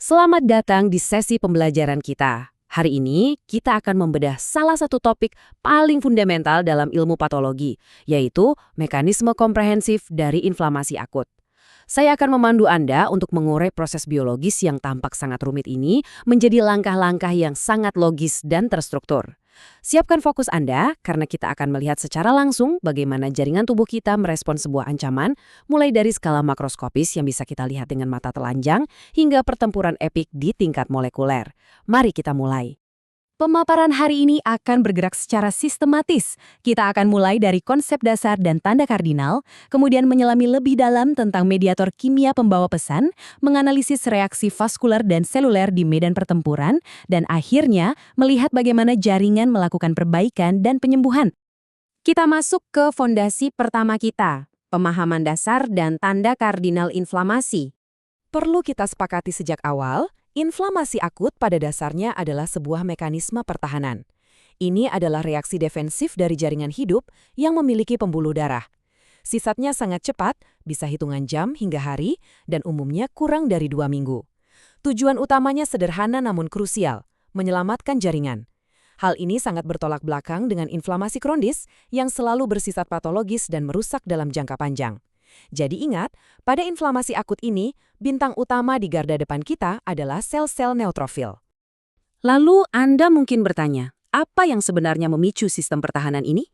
Selamat datang di sesi pembelajaran kita. Hari ini kita akan membedah salah satu topik paling fundamental dalam ilmu patologi, yaitu mekanisme komprehensif dari inflamasi akut. Saya akan memandu Anda untuk mengurai proses biologis yang tampak sangat rumit ini menjadi langkah-langkah yang sangat logis dan terstruktur. Siapkan fokus Anda, karena kita akan melihat secara langsung bagaimana jaringan tubuh kita merespon sebuah ancaman, mulai dari skala makroskopis yang bisa kita lihat dengan mata telanjang, hingga pertempuran epik di tingkat molekuler. Mari kita mulai. Pemaparan hari ini akan bergerak secara sistematis. Kita akan mulai dari konsep dasar dan tanda kardinal, kemudian menyelami lebih dalam tentang mediator kimia pembawa pesan, menganalisis reaksi vaskular dan seluler di medan pertempuran, dan akhirnya melihat bagaimana jaringan melakukan perbaikan dan penyembuhan. Kita masuk ke fondasi pertama kita, pemahaman dasar dan tanda kardinal inflamasi. Perlu kita sepakati sejak awal, inflamasi akut pada dasarnya adalah sebuah mekanisme pertahanan. Ini adalah reaksi defensif dari jaringan hidup yang memiliki pembuluh darah. Sifatnya sangat cepat, bisa hitungan jam hingga hari, dan umumnya kurang dari 2 minggu. Tujuan utamanya sederhana namun krusial, menyelamatkan jaringan. Hal ini sangat bertolak belakang dengan inflamasi kronis yang selalu bersifat patologis dan merusak dalam jangka panjang. Jadi ingat, pada inflamasi akut ini, bintang utama di garda depan kita adalah sel-sel neutrofil. Lalu Anda mungkin bertanya, apa yang sebenarnya memicu sistem pertahanan ini?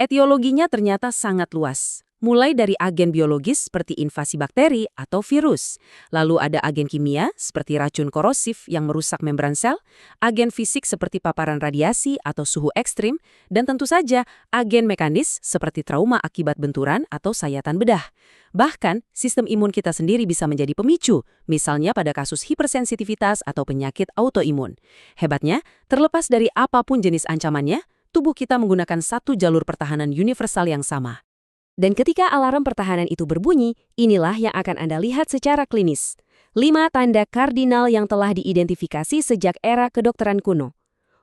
Etiologinya ternyata sangat luas. Mulai dari agen biologis seperti invasi bakteri atau virus. Lalu ada agen kimia seperti racun korosif yang merusak membran sel, agen fisik seperti paparan radiasi atau suhu ekstrim, dan tentu saja agen mekanis seperti trauma akibat benturan atau sayatan bedah. Bahkan, sistem imun kita sendiri bisa menjadi pemicu, misalnya pada kasus hipersensitivitas atau penyakit autoimun. Hebatnya, terlepas dari apapun jenis ancamannya, tubuh kita menggunakan satu jalur pertahanan universal yang sama. Dan ketika alarm pertahanan itu berbunyi, inilah yang akan Anda lihat secara klinis. 5 tanda kardinal yang telah diidentifikasi sejak era kedokteran kuno.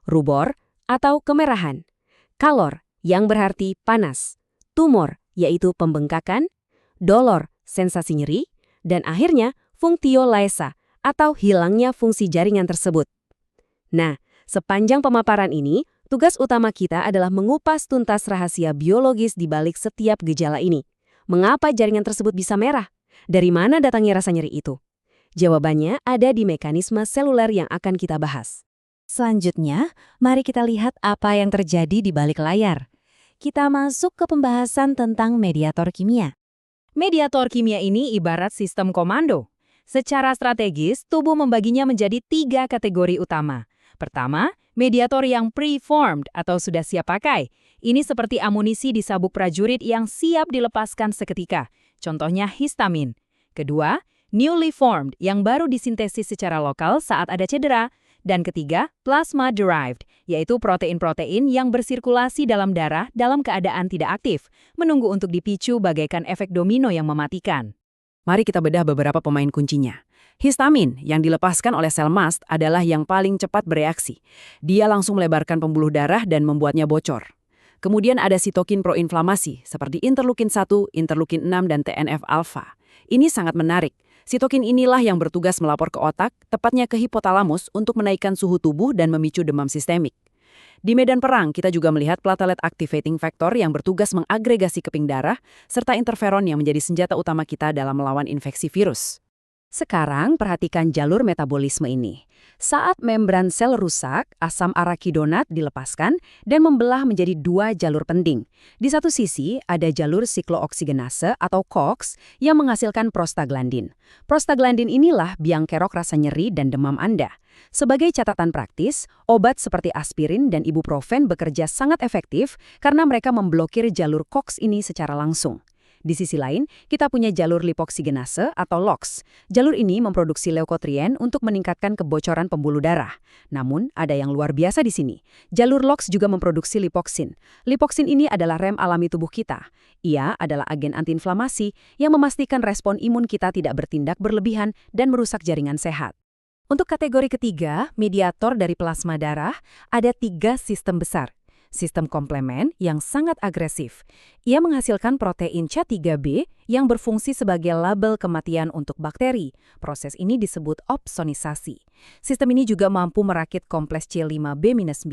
Rubor atau kemerahan. Kalor yang berarti panas. Tumor yaitu pembengkakan. Dolor, sensasi nyeri. Dan akhirnya functiolaesa atau hilangnya fungsi jaringan tersebut. Nah, sepanjang pemaparan ini, tugas utama kita adalah mengupas tuntas rahasia biologis di balik setiap gejala ini. Mengapa jaringan tersebut bisa merah? Dari mana datangnya rasa nyeri itu? Jawabannya ada di mekanisme seluler yang akan kita bahas. Selanjutnya, mari kita lihat apa yang terjadi di balik layar. Kita masuk ke pembahasan tentang mediator kimia. Mediator kimia ini ibarat sistem komando. Secara strategis, tubuh membaginya menjadi 3 kategori utama. Pertama, mediator yang preformed atau sudah siap pakai. Ini seperti amunisi di sabuk prajurit yang siap dilepaskan seketika. Contohnya histamin. Kedua, newly formed yang baru disintesis secara lokal saat ada cedera. Dan ketiga, plasma-derived, yaitu protein-protein yang bersirkulasi dalam darah dalam keadaan tidak aktif, menunggu untuk dipicu bagaikan efek domino yang mematikan. Mari kita bedah beberapa pemain kuncinya. Histamin yang dilepaskan oleh sel mast adalah yang paling cepat bereaksi. Dia langsung melebarkan pembuluh darah dan membuatnya bocor. Kemudian ada sitokin proinflamasi seperti interleukin 1, interleukin 6, dan TNF-alfa. Ini sangat menarik. Sitokin inilah yang bertugas melapor ke otak, tepatnya ke hipotalamus untuk menaikkan suhu tubuh dan memicu demam sistemik. Di medan perang, kita juga melihat platelet activating factor yang bertugas mengagregasi keping darah, serta interferon yang menjadi senjata utama kita dalam melawan infeksi virus. Sekarang, perhatikan jalur metabolisme ini. Saat membran sel rusak, asam arakidonat dilepaskan dan membelah menjadi 2 jalur penting. Di satu sisi, ada jalur siklooksigenase atau COX yang menghasilkan prostaglandin. Prostaglandin inilah biang kerok rasa nyeri dan demam Anda. Sebagai catatan praktis, obat seperti aspirin dan ibuprofen bekerja sangat efektif karena mereka memblokir jalur COX ini secara langsung. Di sisi lain, kita punya jalur lipoksigenase atau LOX. Jalur ini memproduksi leukotrien untuk meningkatkan kebocoran pembuluh darah. Namun, ada yang luar biasa di sini. Jalur LOX juga memproduksi lipoksin. Lipoksin ini adalah rem alami tubuh kita. Ia adalah agen antiinflamasi yang memastikan respon imun kita tidak bertindak berlebihan dan merusak jaringan sehat. Untuk kategori ketiga, mediator dari plasma darah, ada 3 sistem besar. sistem komplement yang sangat agresif. Ia menghasilkan protein C3b yang berfungsi sebagai label kematian untuk bakteri. Proses ini disebut opsonisasi. Sistem ini juga mampu merakit kompleks C5b-9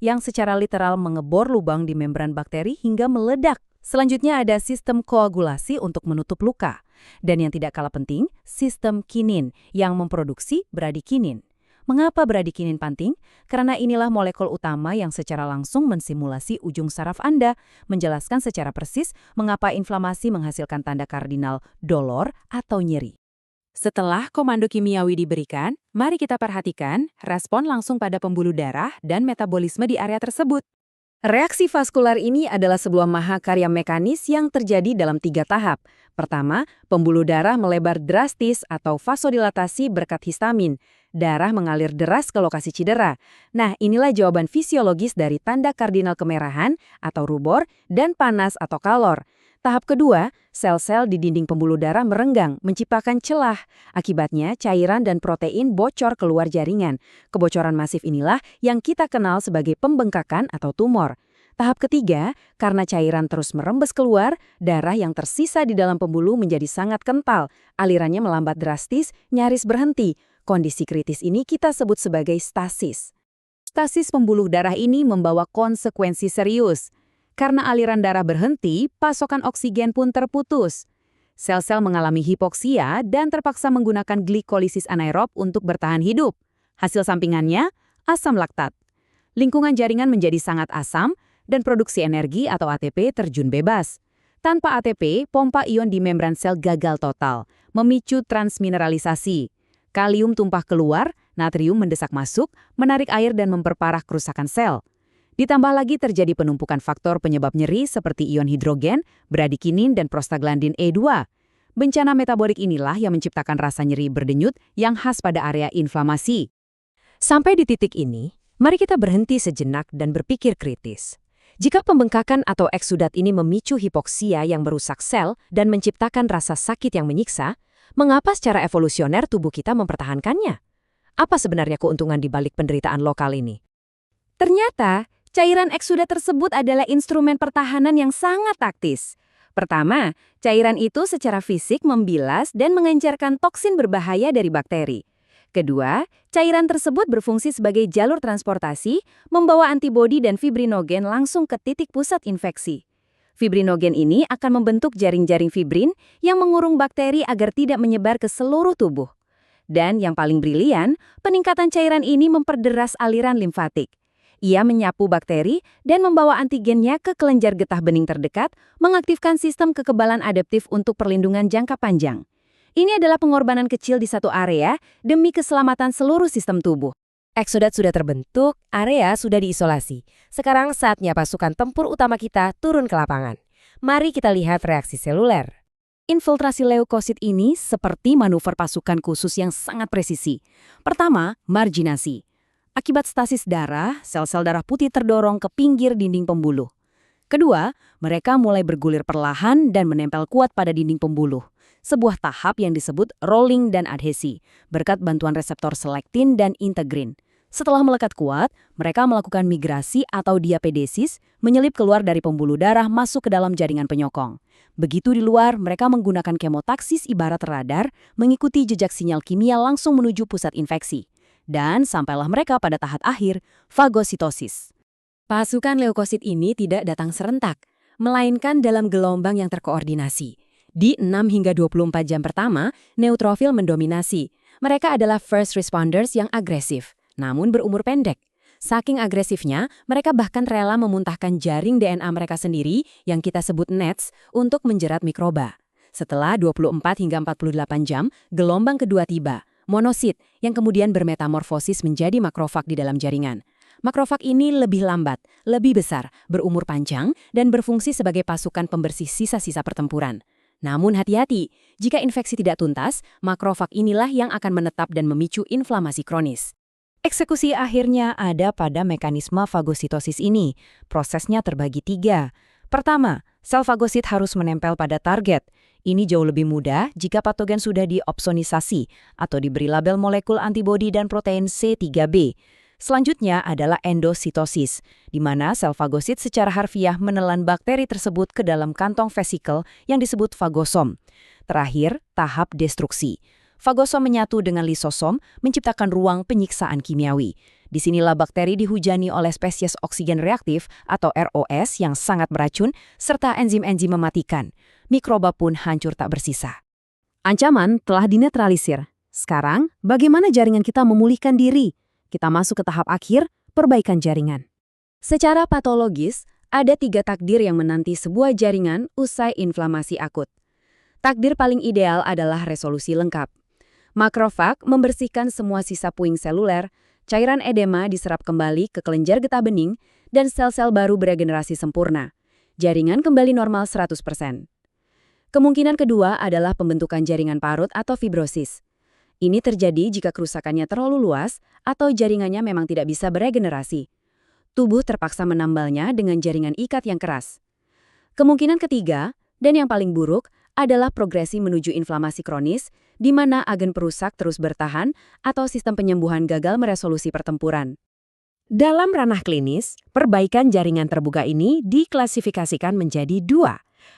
yang secara literal mengebor lubang di membran bakteri hingga meledak. Selanjutnya ada sistem koagulasi untuk menutup luka. Dan yang tidak kalah penting, sistem kinin yang memproduksi bradikinin. Mengapa bradikinin penting? Karena inilah molekul utama yang secara langsung mensimulasi ujung saraf Anda, menjelaskan secara persis mengapa inflamasi menghasilkan tanda kardinal dolor atau nyeri. Setelah komando kimiawi diberikan, mari kita perhatikan respon langsung pada pembuluh darah dan metabolisme di area tersebut. Reaksi vaskular ini adalah sebuah mahakarya mekanis yang terjadi dalam 3 tahap. Pertama, pembuluh darah melebar drastis atau vasodilatasi berkat histamin. Darah mengalir deras ke lokasi cedera. Nah, inilah jawaban fisiologis dari tanda kardinal kemerahan atau rubor dan panas atau kalor. Tahap kedua, sel-sel di dinding pembuluh darah merenggang, menciptakan celah. Akibatnya, cairan dan protein bocor keluar jaringan. Kebocoran masif inilah yang kita kenal sebagai pembengkakan atau tumor. Tahap ketiga, karena cairan terus merembes keluar, darah yang tersisa di dalam pembuluh menjadi sangat kental. Alirannya melambat drastis, nyaris berhenti. Kondisi kritis ini kita sebut sebagai stasis. Stasis pembuluh darah ini membawa konsekuensi serius. Karena aliran darah berhenti, pasokan oksigen pun terputus. Sel-sel mengalami hipoksia dan terpaksa menggunakan glikolisis anaerob untuk bertahan hidup. Hasil sampingannya, asam laktat. Lingkungan jaringan menjadi sangat asam dan produksi energi atau ATP terjun bebas. Tanpa ATP, pompa ion di membran sel gagal total, memicu transmineralisasi. Kalium tumpah keluar, natrium mendesak masuk, menarik air dan memperparah kerusakan sel. Ditambah lagi terjadi penumpukan faktor penyebab nyeri seperti ion hidrogen, bradikinin, dan prostaglandin E2. Bencana metabolik inilah yang menciptakan rasa nyeri berdenyut yang khas pada area inflamasi. Sampai di titik ini, mari kita berhenti sejenak dan berpikir kritis. Jika pembengkakan atau eksudat ini memicu hipoksia yang merusak sel dan menciptakan rasa sakit yang menyiksa, mengapa secara evolusioner tubuh kita mempertahankannya? Apa sebenarnya keuntungan di balik penderitaan lokal ini? Ternyata, cairan eksudat tersebut adalah instrumen pertahanan yang sangat taktis. Pertama, cairan itu secara fisik membilas dan mengencerkan toksin berbahaya dari bakteri. Kedua, cairan tersebut berfungsi sebagai jalur transportasi, membawa antibodi dan fibrinogen langsung ke titik pusat infeksi. Fibrinogen ini akan membentuk jaring-jaring fibrin yang mengurung bakteri agar tidak menyebar ke seluruh tubuh. Dan yang paling brilian, peningkatan cairan ini memperderas aliran limfatik. Ia menyapu bakteri dan membawa antigennya ke kelenjar getah bening terdekat, mengaktifkan sistem kekebalan adaptif untuk perlindungan jangka panjang. Ini adalah pengorbanan kecil di satu area demi keselamatan seluruh sistem tubuh. Eksudat sudah terbentuk, area sudah diisolasi. Sekarang saatnya pasukan tempur utama kita turun ke lapangan. Mari kita lihat reaksi seluler. Infiltrasi leukosit ini seperti manuver pasukan khusus yang sangat presisi. Pertama, marginasi. Akibat stasis darah, sel-sel darah putih terdorong ke pinggir dinding pembuluh. Kedua, mereka mulai bergulir perlahan dan menempel kuat pada dinding pembuluh. Sebuah tahap yang disebut rolling dan adhesi, berkat bantuan reseptor selektin dan integrin. Setelah melekat kuat, mereka melakukan migrasi atau diapedesis, menyelip keluar dari pembuluh darah masuk ke dalam jaringan penyokong. Begitu di luar, mereka menggunakan kemotaksis ibarat radar, mengikuti jejak sinyal kimia langsung menuju pusat infeksi. Dan sampailah mereka pada tahap akhir, fagositosis. Pasukan leukosit ini tidak datang serentak, melainkan dalam gelombang yang terkoordinasi. Di 6 hingga 24 jam pertama, neutrofil mendominasi. Mereka adalah first responders yang agresif, namun berumur pendek. Saking agresifnya, mereka bahkan rela memuntahkan jaring DNA mereka sendiri yang kita sebut nets untuk menjerat mikroba. Setelah 24 hingga 48 jam, gelombang kedua tiba. Monosit, yang kemudian bermetamorfosis menjadi makrofag di dalam jaringan. Makrofag ini lebih lambat, lebih besar, berumur panjang, dan berfungsi sebagai pasukan pembersih sisa-sisa pertempuran. Namun hati-hati, jika infeksi tidak tuntas, makrofag inilah yang akan menetap dan memicu inflamasi kronis. Eksekusi akhirnya ada pada mekanisme fagositosis ini. Prosesnya terbagi 3. Pertama, sel fagosit harus menempel pada target. Ini jauh lebih mudah jika patogen sudah diopsonisasi atau diberi label molekul antibodi dan protein C3b. Selanjutnya adalah endositosis, di mana sel fagosit secara harfiah menelan bakteri tersebut ke dalam kantong vesikel yang disebut fagosom. Terakhir, tahap destruksi. Fagosom menyatu dengan lisosom, menciptakan ruang penyiksaan kimiawi. Disinilah bakteri dihujani oleh spesies oksigen reaktif atau ROS yang sangat beracun, serta enzim-enzim mematikan. Mikroba pun hancur tak bersisa. Ancaman telah dinetralisir. Sekarang, bagaimana jaringan kita memulihkan diri? Kita masuk ke tahap akhir, perbaikan jaringan. Secara patologis, ada 3 takdir yang menanti sebuah jaringan usai inflamasi akut. Takdir paling ideal adalah resolusi lengkap. Makrofag membersihkan semua sisa puing seluler, cairan edema diserap kembali ke kelenjar getah bening, dan sel-sel baru beregenerasi sempurna. Jaringan kembali normal 100%. Kemungkinan kedua adalah pembentukan jaringan parut atau fibrosis. Ini terjadi jika kerusakannya terlalu luas atau jaringannya memang tidak bisa beregenerasi. Tubuh terpaksa menambalnya dengan jaringan ikat yang keras. Kemungkinan ketiga, dan yang paling buruk, adalah progresi menuju inflamasi kronis, di mana agen perusak terus bertahan atau sistem penyembuhan gagal meresolusi pertempuran. Dalam ranah klinis, perbaikan jaringan terbuka ini diklasifikasikan menjadi 2.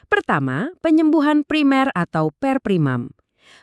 Pertama, penyembuhan primer atau perprimam.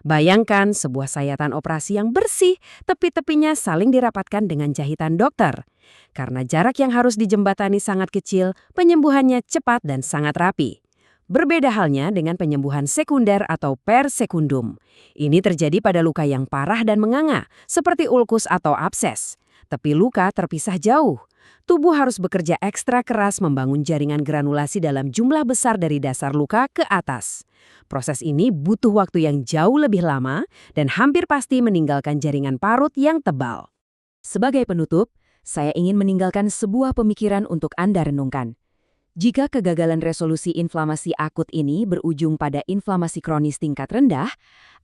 Bayangkan sebuah sayatan operasi yang bersih, tepi-tepinya saling dirapatkan dengan jahitan dokter. Karena jarak yang harus dijembatani sangat kecil, penyembuhannya cepat dan sangat rapi. Berbeda halnya dengan penyembuhan sekunder atau persekundum. Ini terjadi pada luka yang parah dan menganga, seperti ulkus atau abses. Tapi luka terpisah jauh. Tubuh harus bekerja ekstra keras membangun jaringan granulasi dalam jumlah besar dari dasar luka ke atas. Proses ini butuh waktu yang jauh lebih lama dan hampir pasti meninggalkan jaringan parut yang tebal. Sebagai penutup, saya ingin meninggalkan sebuah pemikiran untuk Anda renungkan. Jika kegagalan resolusi inflamasi akut ini berujung pada inflamasi kronis tingkat rendah,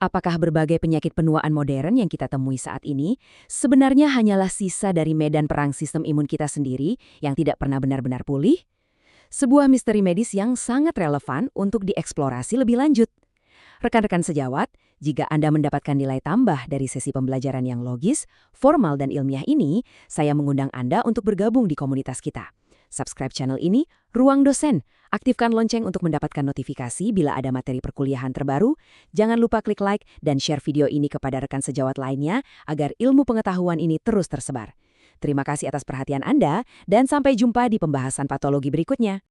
apakah berbagai penyakit penuaan modern yang kita temui saat ini sebenarnya hanyalah sisa dari medan perang sistem imun kita sendiri yang tidak pernah benar-benar pulih? Sebuah misteri medis yang sangat relevan untuk dieksplorasi lebih lanjut. Rekan-rekan sejawat, jika Anda mendapatkan nilai tambah dari sesi pembelajaran yang logis, formal dan ilmiah ini, saya mengundang Anda untuk bergabung di komunitas kita. Subscribe channel ini, Ruang Dosen. Aktifkan lonceng untuk mendapatkan notifikasi bila ada materi perkuliahan terbaru. Jangan lupa klik like dan share video ini kepada rekan sejawat lainnya agar ilmu pengetahuan ini terus tersebar. Terima kasih atas perhatian Anda dan sampai jumpa di pembahasan patologi berikutnya.